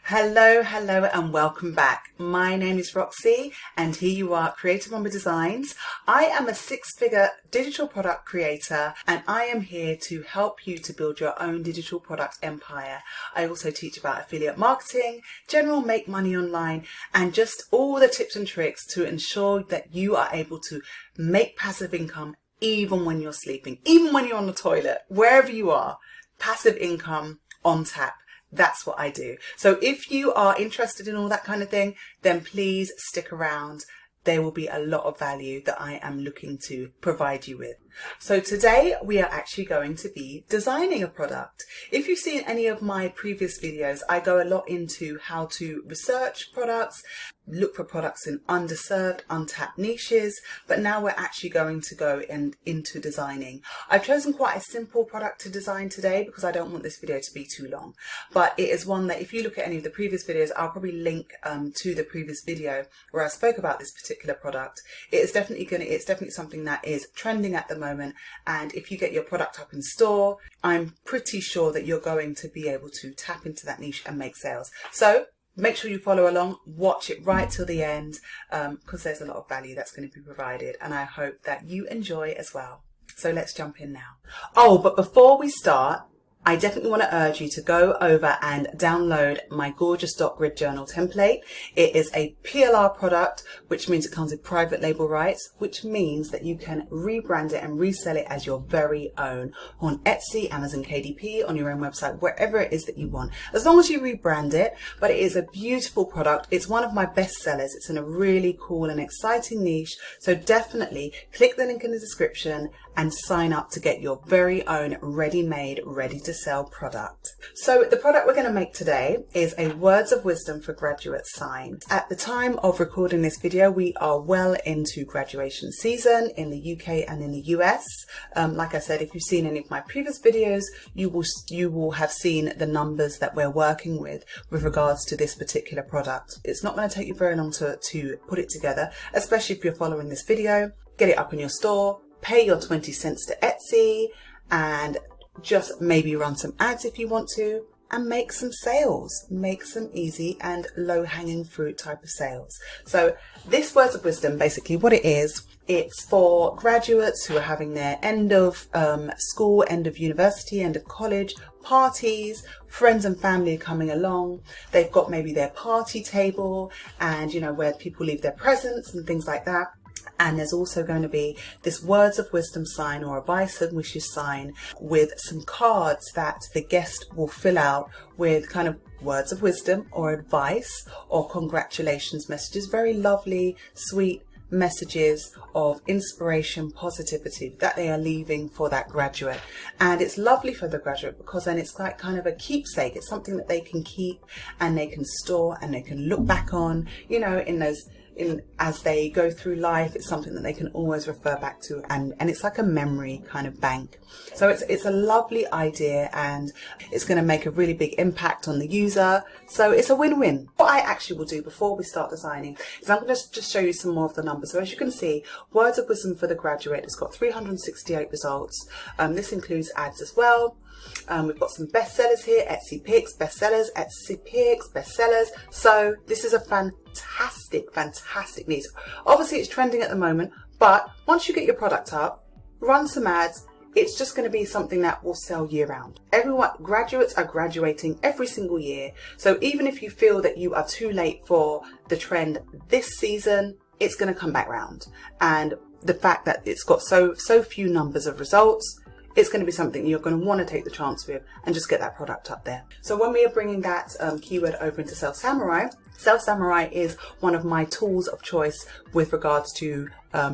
Hello and welcome back. My name is Roxy and here you are, Creative Mama Designs. I am a six-figure digital product creator and I am here to help you to build your own digital product empire. I also teach about affiliate marketing, general make money online, and just all the tips and tricks to ensure that you are able to make passive income even when you're sleeping, even when you're on the toilet, wherever you are. Passive income on tap. That's what I do. So if you are interested in all that kind of thing, then please stick around. There will be a lot of value that I am looking to provide you with. So today we are actually going to be designing a product. If you've seen any of my previous videos, I go a lot into how to research products, look for products in underserved, untapped niches, but now we're actually going to go into designing. I've chosen quite a simple product to design today because I don't want this video to be too long, but it is one that if you look at any of the previous videos, I'll probably link to the previous video where I spoke about this particular product. It's definitely something that is trending at the moment, and if you get your product up in store, I'm pretty sure that you're going to be able to tap into that niche and make sales. So make sure you follow along, watch it right till the end, because there's a lot of value that's going to be provided, and I hope that you enjoy as well. So let's jump in now. Oh, but before we start, I definitely want to urge you to go over and download my gorgeous dot grid journal template. It is a PLR product, which means it comes with private label rights, which means that you can rebrand it and resell it as your very own on Etsy, Amazon KDP, on your own website, wherever it is that you want, as long as you rebrand it. But it is a beautiful product. It's one of my best sellers. It's in a really cool and exciting niche. So definitely click the link in the description and sign up to get your very own ready-made, ready-to-sell product. So the product we're going to make today is a Words of Wisdom for Graduate sign. At the time of recording this video, we are well into graduation season in the UK and in the US. Like I said, if you've seen any of my previous videos, you will have seen the numbers that we're working with regards to this particular product. It's not going to take you very long to put it together, especially if you're following this video. Get it up in your store, pay your 20 cents to Etsy, and just maybe run some ads if you want to, and make some sales. Make some easy and low-hanging fruit type of sales. So this Words of Wisdom, basically what it is, it's for graduates who are having their end of school, end of university, end of college parties, friends and family coming along. They've got maybe their party table and, you know, where people leave their presents and things like that. And there's also going to be this Words of Wisdom sign or advice and wishes sign with some cards that the guest will fill out with kind of words of wisdom or advice or congratulations messages. Very lovely, sweet messages of inspiration, positivity that they are leaving for that graduate. And it's lovely for the graduate because then it's like kind of a keepsake. It's something that they can keep and they can store and they can look back on, you know, as they go through life. It's something that they can always refer back to, and it's like a memory kind of bank. So it's a lovely idea and it's going to make a really big impact on the user. So it's a win-win. What I actually will do before we start designing is I'm going to just show you some more of the numbers. So as you can see, Words of Wisdom for the Graduate has got 368 results. This includes ads as well. We've got some bestsellers here, Etsy picks, bestsellers, Etsy picks, bestsellers. So this is a fantastic niche. Obviously it's trending at the moment, but once you get your product up, run some ads, it's just going to be something that will sell year round. Graduates are graduating every single year. So even if you feel that you are too late for the trend this season, it's going to come back round. And the fact that it's got so few numbers of results, it's going to be something you're going to want to take the chance with and just get that product up there. So when we are bringing that keyword over into Sell Samurai, Sell Samurai is one of my tools of choice with regards to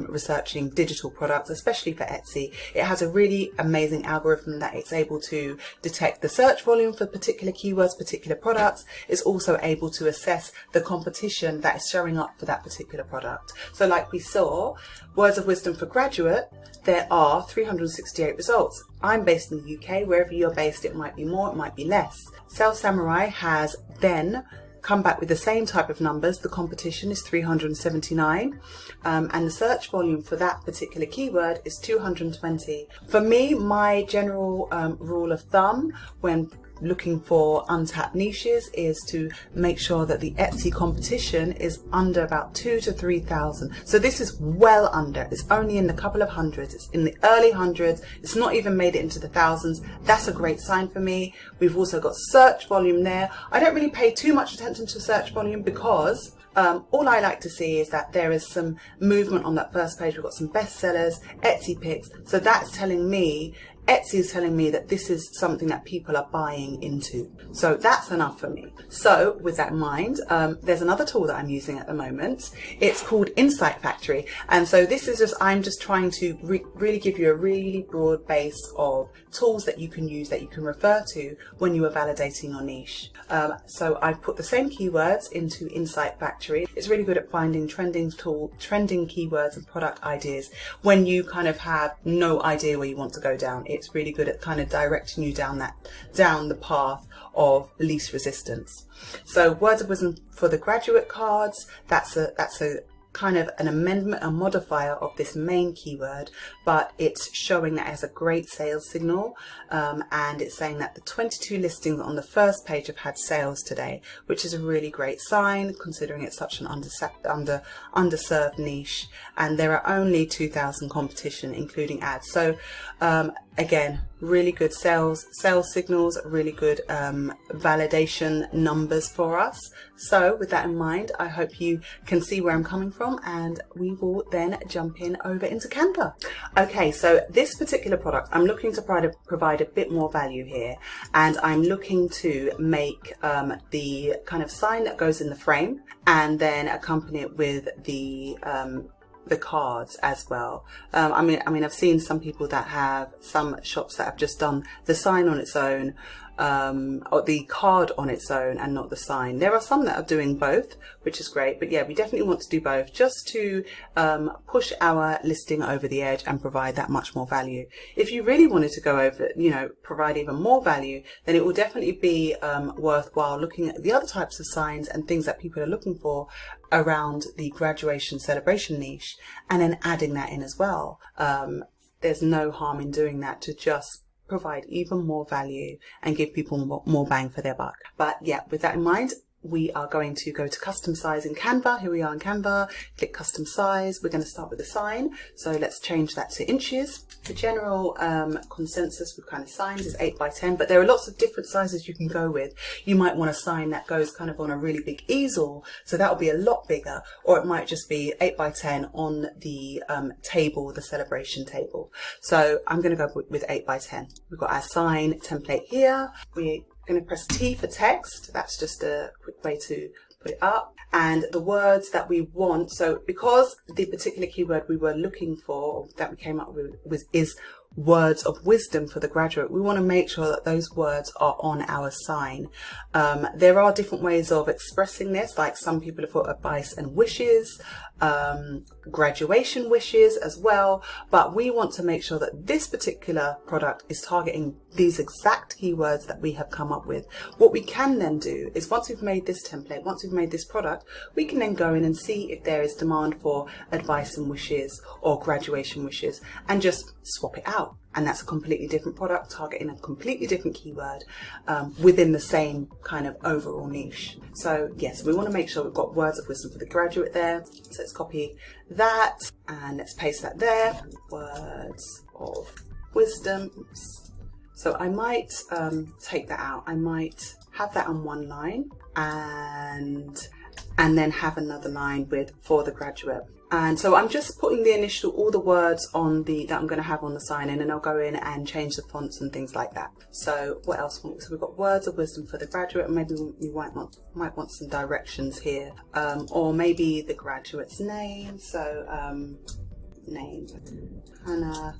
researching digital products, especially for Etsy. It has a really amazing algorithm that it's able to detect the search volume for particular keywords, particular products. It's also able to assess the competition that is showing up for that particular product. So like we saw, Words of Wisdom for Graduate, there are 368 results. I'm based in the UK. Wherever you're based, it might be more, it might be less. Sell Samurai has then come back with the same type of numbers. The competition is 379 and the search volume for that particular keyword is 220. For me, my general rule of thumb when looking for untapped niches is to make sure that the Etsy competition is under about 2,000 to 3,000. So this is well under. It's only in the couple of hundreds. It's in the early hundreds. It's not even made it into the thousands. That's a great sign for me. We've also got search volume there. I don't really pay too much attention to search volume because all I like to see is that there is some movement on that first page. We've got some bestsellers, Etsy picks. So that's telling me, Etsy is telling me that this is something that people are buying into. So that's enough for me. So with that in mind, there's another tool that I'm using at the moment. It's called Insight Factory. And so this is I'm just trying to really give you a really broad base of tools that you can use, that you can refer to when you are validating your niche. So I've put the same keywords into Insight Factory. It's really good at finding trending keywords and product ideas when you kind of have no idea where you want to go down. It's really good at kind of directing you down the path of least resistance. So words of wisdom for the graduate cards, that's a kind of an amendment, a modifier of this main keyword, but it's showing that as a great sales signal, and it's saying that the 22 listings on the first page have had sales today, which is a really great sign considering it's such an underserved niche, and there are only 2,000 competition including ads. So again, really good sales signals, really good validation numbers for us. So with that in mind, I hope you can see where I'm coming from, and we will then jump in over into Canva. Okay, so this particular product, I'm looking to provide a bit more value here, and I'm looking to make the kind of sign that goes in the frame and then accompany it with the cards as well. I mean, I've seen some people that have some shops that have just done the sign on its own, or the card on its own and not the sign. There are some that are doing both, which is great, but yeah, we definitely want to do both just to push our listing over the edge and provide that much more value. If you really wanted to go over, provide even more value, then it will definitely be worthwhile looking at the other types of signs and things that people are looking for around the graduation celebration niche, and then adding that in as well. There's no harm in doing that to just provide even more value and give people more bang for their buck. But yeah, with that in mind, we are going to go to custom size in Canva. Here we are in Canva, click custom size. We're going to start with the sign. So let's change that to inches. The general consensus with kind of signs is 8 by 10, but there are lots of different sizes you can go with. You might want a sign that goes kind of on a really big easel, so that will be a lot bigger, or it might just be 8 by 10 on the table, the celebration table. So I'm going to go with 8 by 10. We've got our sign template here. We're going to press T for text. That's just a quick way to put it up. And the words that we want, so because the particular keyword we were looking for, that we came up with is words of wisdom for the graduate, we want to make sure that those words are on our sign. There are different ways of expressing this, like some people have put advice and wishes, graduation wishes as well, but we want to make sure that this particular product is targeting these exact keywords that we have come up with. What we can then do is, once we've made this template, once we've made this product, we can then go in and see if there is demand for advice and wishes or graduation wishes, and just swap it out. And that's a completely different product targeting a completely different keyword within the same kind of overall niche. So yes, we want to make sure we've got words of wisdom for the graduate there. So let's copy that and let's paste that there. Words of wisdom. Oops. So I might take that out. I might have that on one line and then have another line with for the graduate. And so I'm just putting all the words on that I'm going to have on the sign in, and I'll go in and change the fonts and things like that. So what else? So we've got words of wisdom for the graduate. Maybe you might want some directions here, or maybe the graduate's name. So name Hannah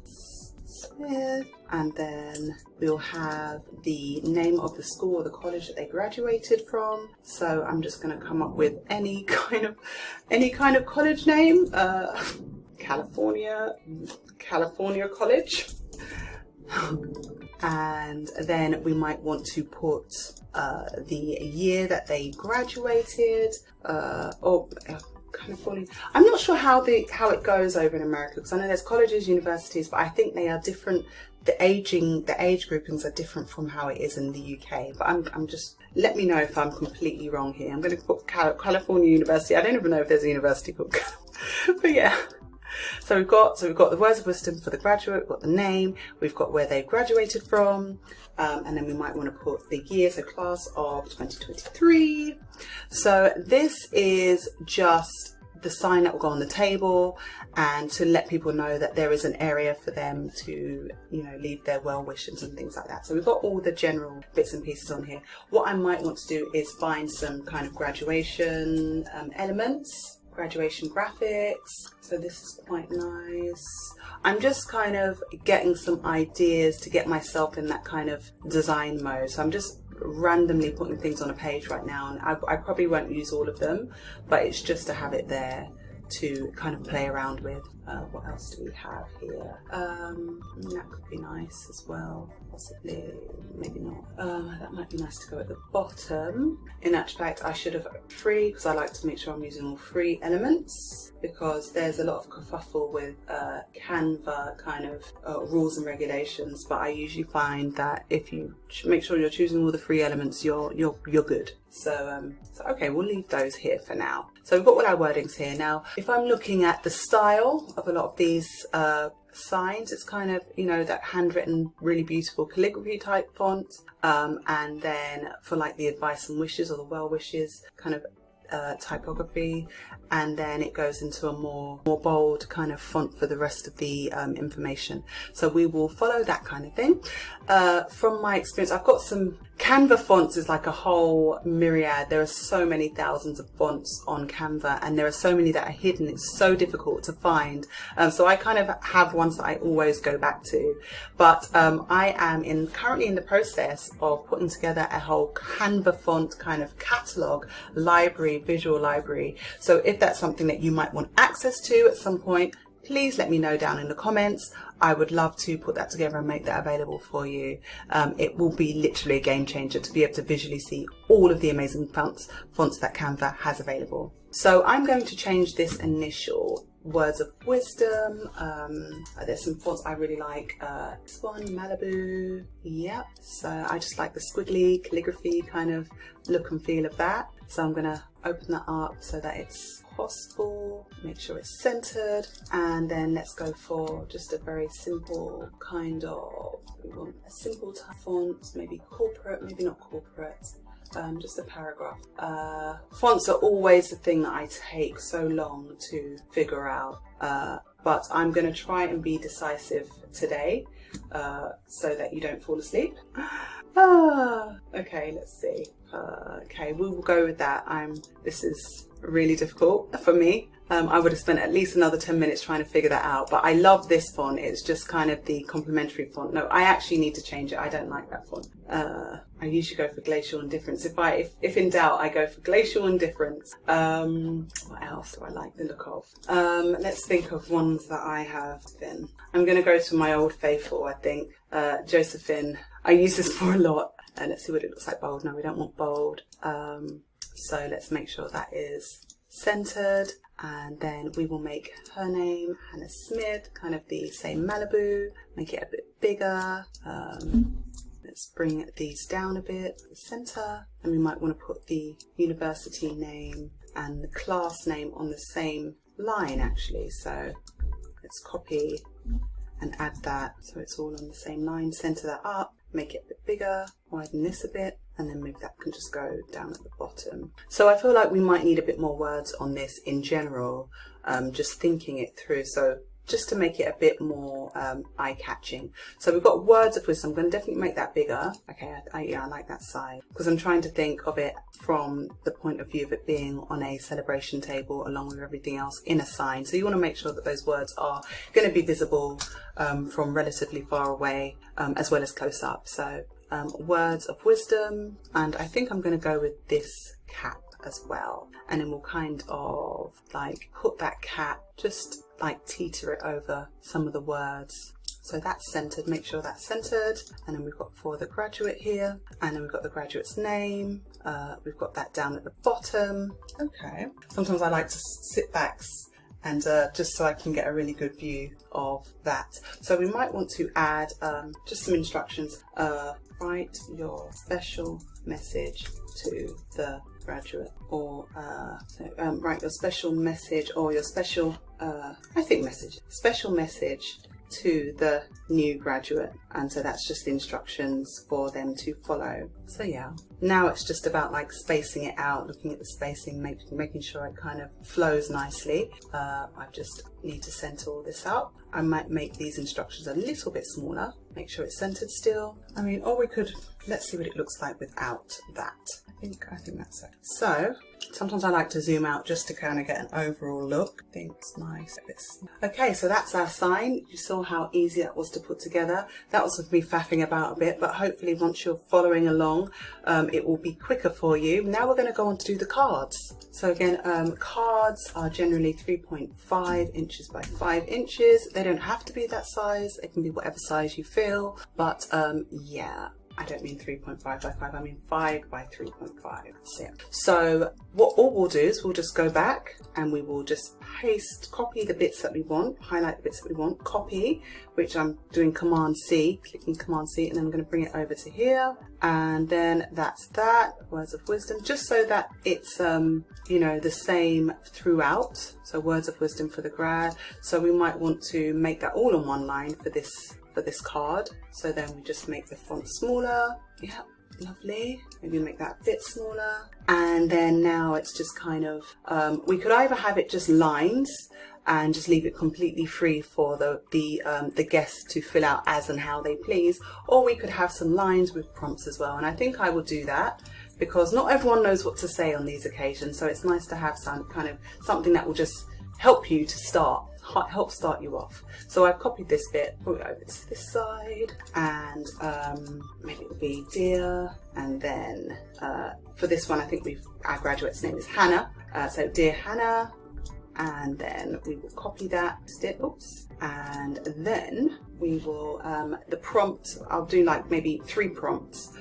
Smith, and then we'll have the name of the school or the college that they graduated from. So I'm just going to come up with any kind of college name. California College. And then we might want to put the year that they graduated, or California. I'm not sure how it goes over in America, because I know there's colleges, universities, but I think they are different the age groupings are different from how it is in the UK, but I'm just, let me know if I'm completely wrong here. I'm going to put California University. I don't even know if there's a university called but yeah. So we've got the words of wisdom for the graduate, we've got the name, we've got where they graduated from, and then we might want to put the year, so class of 2023. So this is just the sign that will go on the table, and to let people know that there is an area for them to, you know, leave their well wishes and things like that. So we've got all the general bits and pieces on here. What I might want to do is find some kind of graduation elements, graduation graphics. So this is quite nice. I'm just kind of getting some ideas to get myself in that kind of design mode. So I'm just randomly putting things on a page right now, and I probably won't use all of them, but it's just to have it there to kind of play around with. What else do we have here? That could be nice as well, possibly, maybe not. That might be nice to go at the bottom. In actual fact, I should have free, because I like to make sure I'm using all free elements, because there's a lot of kerfuffle with Canva kind of rules and regulations, but I usually find that if you make sure you're choosing all the free elements, you're good. So okay, we'll leave those here for now. So we've got all our wordings here. Now, if I'm looking at the style of a lot of these signs, it's kind of, you know, that handwritten, really beautiful calligraphy type font. And then for like the advice and wishes, or the well wishes kind of typography, and then it goes into a more bold kind of font for the rest of the information. So we will follow that kind of thing. From my experience, I've got some Canva Fonts is like a whole myriad. There are so many thousands of fonts on Canva, and there are so many that are hidden. It's so difficult to find. So I kind of have ones that I always go back to. But I am currently in the process of putting together a whole Canva font kind of catalogue library, visual library. So if that's something that you might want access to at some point, please let me know down in the comments. I would love to put that together and make that available for you. It will be literally a game changer to be able to visually see all of the amazing fonts that Canva has available. So I'm going to change this initial words of wisdom. There's some fonts I really like. This one, Malibu. Yep. So I just like the squiggly calligraphy kind of look and feel of that. So I'm gonna open that up so that it's possible, make sure it's centered, and then let's go for just a very simple kind of, we want a simple type font, maybe corporate, maybe not corporate, just a paragraph. Fonts are always the thing that I take so long to figure out, but I'm going to try and be decisive today so that you don't fall asleep. Okay, let's see. Okay, we will go with that. This is really difficult for me. I would have spent at least another 10 minutes trying to figure that out, but I love this font. It's just kind of the complementary font. No, I actually need to change it. I don't like that font. I usually go for Glacial Indifference. If in doubt, I go for Glacial Indifference. What else do I like the look of? Let's think of ones that I have been. I'm going to go to my old faithful, I think. Josephine. I use this for a lot. Let's see what it looks like bold. No, we don't want bold. So let's make sure that is centered. And then we will make her name, Hannah Smith, kind of the same Malibu, make it a bit bigger. Let's bring these down a bit, the center, and we might want to put the university name and the class name on the same line actually. So let's copy and add that so it's all on the same line, center that up, make it a bit bigger, widen this a bit, and then maybe that can just go down at the bottom. So I feel like we might need a bit more words on this in general, just thinking it through. So just to make it a bit more eye-catching. So we've got words of wisdom. I'm going to definitely make that bigger. Okay, yeah, I like that size, because I'm trying to think of it from the point of view of it being on a celebration table along with everything else in a sign. So you want to make sure that those words are going to be visible from relatively far away as well as close up. So words of wisdom, and I think I'm going to go with this cap as well, and then we'll kind of like put that cap, just like teeter it over some of the words. So that's centered, make sure that's centered. And then we've got for the graduate here, and then we've got the graduate's name. We've got that down at the bottom. Okay. Sometimes I like to sit back and just so I can get a really good view of that. So we might want to add just some instructions. Write your special message to the graduate, or write your special message, or your special special message to the new graduate. And so that's just the instructions for them to follow. So yeah, now it's just about like spacing it out, looking at the spacing, making sure it kind of flows nicely. I just need to center all this out. I might make these instructions a little bit smaller, make sure it's centered still. I mean, or we could, let's see what it looks like without that. I think that's it. So sometimes I like to zoom out just to kind of get an overall look. I think it's nice. Okay, so that's our sign. You saw how easy that was to put together. That was with me faffing about a bit, but hopefully once you're following along, it will be quicker for you. Now we're going to go on to do the cards. So again, cards are generally 3.5 inches by 5 inches. They don't have to be that size. They can be whatever size you feel, but yeah. I don't mean 3.5 by 5, I mean 5 by 3.5. That's it. So all we'll do is we'll just go back and we will just copy the bits that we want, highlight the bits that we want, copy, which I'm doing Command C, clicking Command C, and then I'm going to bring it over to here. And then that's that, words of wisdom, just so that it's, you know, the same throughout. So words of wisdom for the grad. So we might want to make that all on one line for this card. So then we just make the font smaller. Yeah, lovely. Maybe make that a bit smaller. And then now it's just kind of, we could either have it just lines and just leave it completely free for the guests to fill out as and how they please, or we could have some lines with prompts as well. And I think I will do that, because not everyone knows what to say on these occasions. So it's nice to have some kind of something that will just help you to help start you off. So I've copied this bit, put it over to this side, and maybe it will be dear, and then for this one I think our graduate's name is Hannah, so dear Hannah, and then we will copy that, and then we will, the prompt, I'll do like maybe 3 prompts,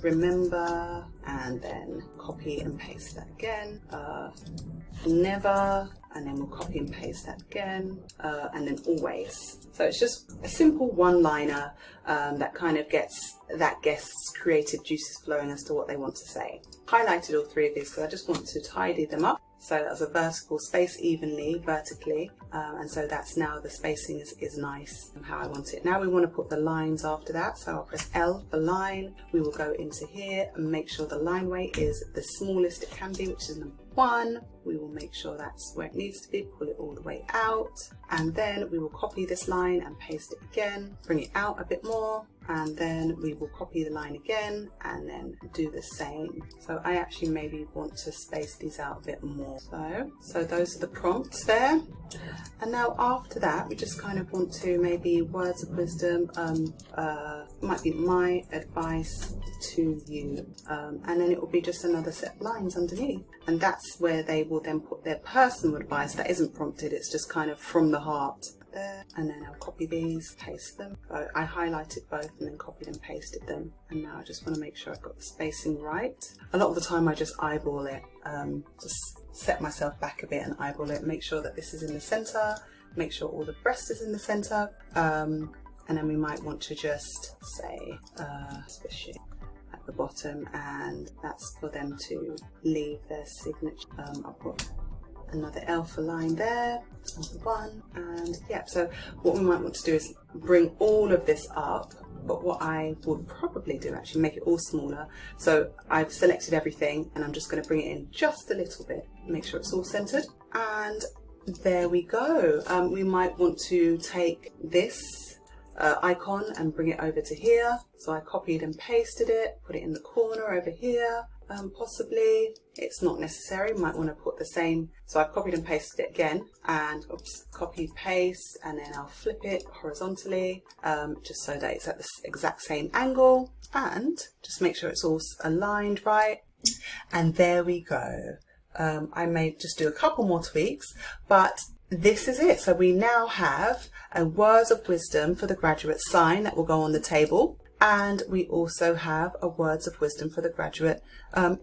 remember, and then copy and paste that again, never, and then we'll copy and paste that again, and then always. So it's just a simple one-liner that kind of gets that guest's creative juices flowing as to what they want to say. Highlighted all 3 of these because I just want to tidy them up. So that's a vertical, space evenly, vertically, and so that's now the spacing is nice and how I want it. Now we want to put the lines after that, so I'll press L for line. We will go into here and make sure the line weight is the smallest it can be, which is number 1. We will make sure that's where it needs to be, pull it all the way out, and then we will copy this line and paste it again, bring it out a bit more, and then we will copy the line again and then do the same. So I actually maybe want to space these out a bit more. So those are the prompts there. And now after that, we just kind of want to maybe words of wisdom, might be my advice to you. And then it will be just another set of lines underneath. And that's where they will then put their personal advice that isn't prompted, it's just kind of from the heart. There, and then I'll copy these, paste them. So I highlighted both and then copied and pasted them, and now I just want to make sure I've got the spacing right. A lot of the time I just eyeball it, just set myself back a bit and eyeball it, make sure that this is in the center, make sure all the breast is in the center, and then we might want to just say especially at the bottom, and that's for them to leave their signature. I'll put another L for line there, another 1, and yeah, so what we might want to do is bring all of this up, but what I would probably do, actually make it all smaller. So I've selected everything and I'm just going to bring it in just a little bit, make sure it's all centered, and there we go. We might want to take this icon and bring it over to here. So I copied and pasted it, put it in the corner over here. Possibly, it's not necessary, might want to put the same, so I've copied and pasted it again, and copy, paste, and then I'll flip it horizontally, just so that it's at the exact same angle, and just make sure it's all aligned right, and there we go. I may just do a couple more tweaks, but this is it. So we now have a words of wisdom for the graduate sign that will go on the table. And we also have a words of wisdom for the graduate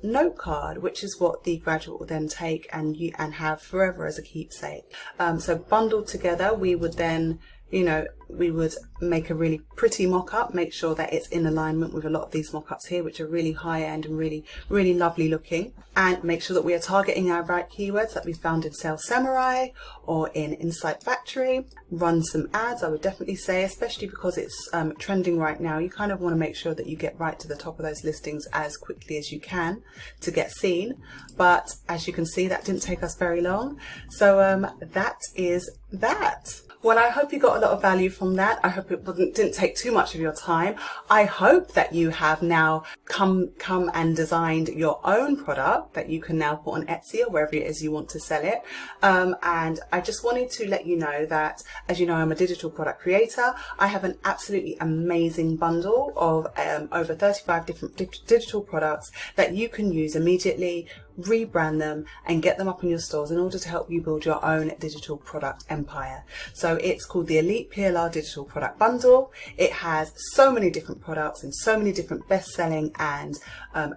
note card, which is what the graduate will then take and have forever as a keepsake. So bundled together, we would then, we would make a really pretty mock-up, make sure that it's in alignment with a lot of these mock-ups here, which are really high-end and really, really lovely looking, and make sure that we are targeting our right keywords that we found in Sales Samurai or in Insight Factory. Run some ads, I would definitely say, especially because it's trending right now. You kind of want to make sure that you get right to the top of those listings as quickly as you can to get seen. But as you can see, that didn't take us very long. So that is that. Well, I hope you got a lot of value from that. I hope it didn't take too much of your time. I hope that you have now come and designed your own product that you can now put on Etsy or wherever it is you want to sell it. And I just wanted to let you know that, as you know, I'm a digital product creator. I have an absolutely amazing bundle of over 35 different digital products that you can use immediately, rebrand them and get them up in your stores in order to help you build your own digital product empire. So it's called the Elite PLR Digital Product Bundle. It has so many different products and so many different best-selling and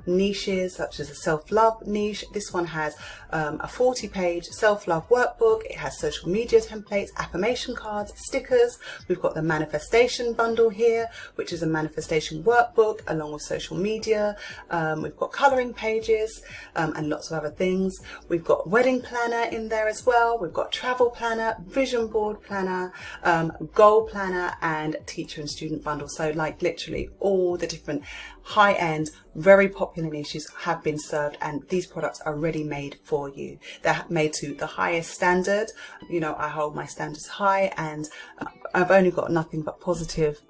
niches, such as a self-love niche. This one has a 40-page self-love workbook. It has social media templates, affirmation cards, stickers. We've got the manifestation bundle here, which is a manifestation workbook along with social media. We've got coloring pages and lots of other things. We've got wedding planner in there as well. We've got travel planner, vision board planner, goal planner, and teacher and student bundle. So like literally all the different high-end, very popular niches have been served, and these products are ready made for you. They're made to the highest standard. I hold my standards high, and I've only got nothing but positive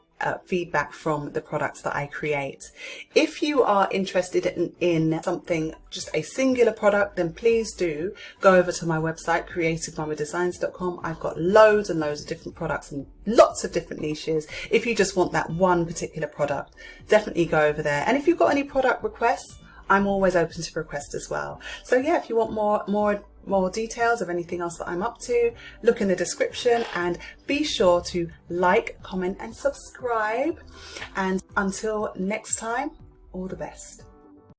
feedback from the products that I create. If you are interested in something, just a singular product, then please do go over to my website, creativemamadesigns.com. I've got loads and loads of different products and lots of different niches. If you just want that one particular product, definitely go over there. And if you've got any product requests, I'm always open to requests as well. So yeah, if you want more details of anything else that I'm up to, look in the description, and be sure to like, comment and subscribe. And until next time, all the best.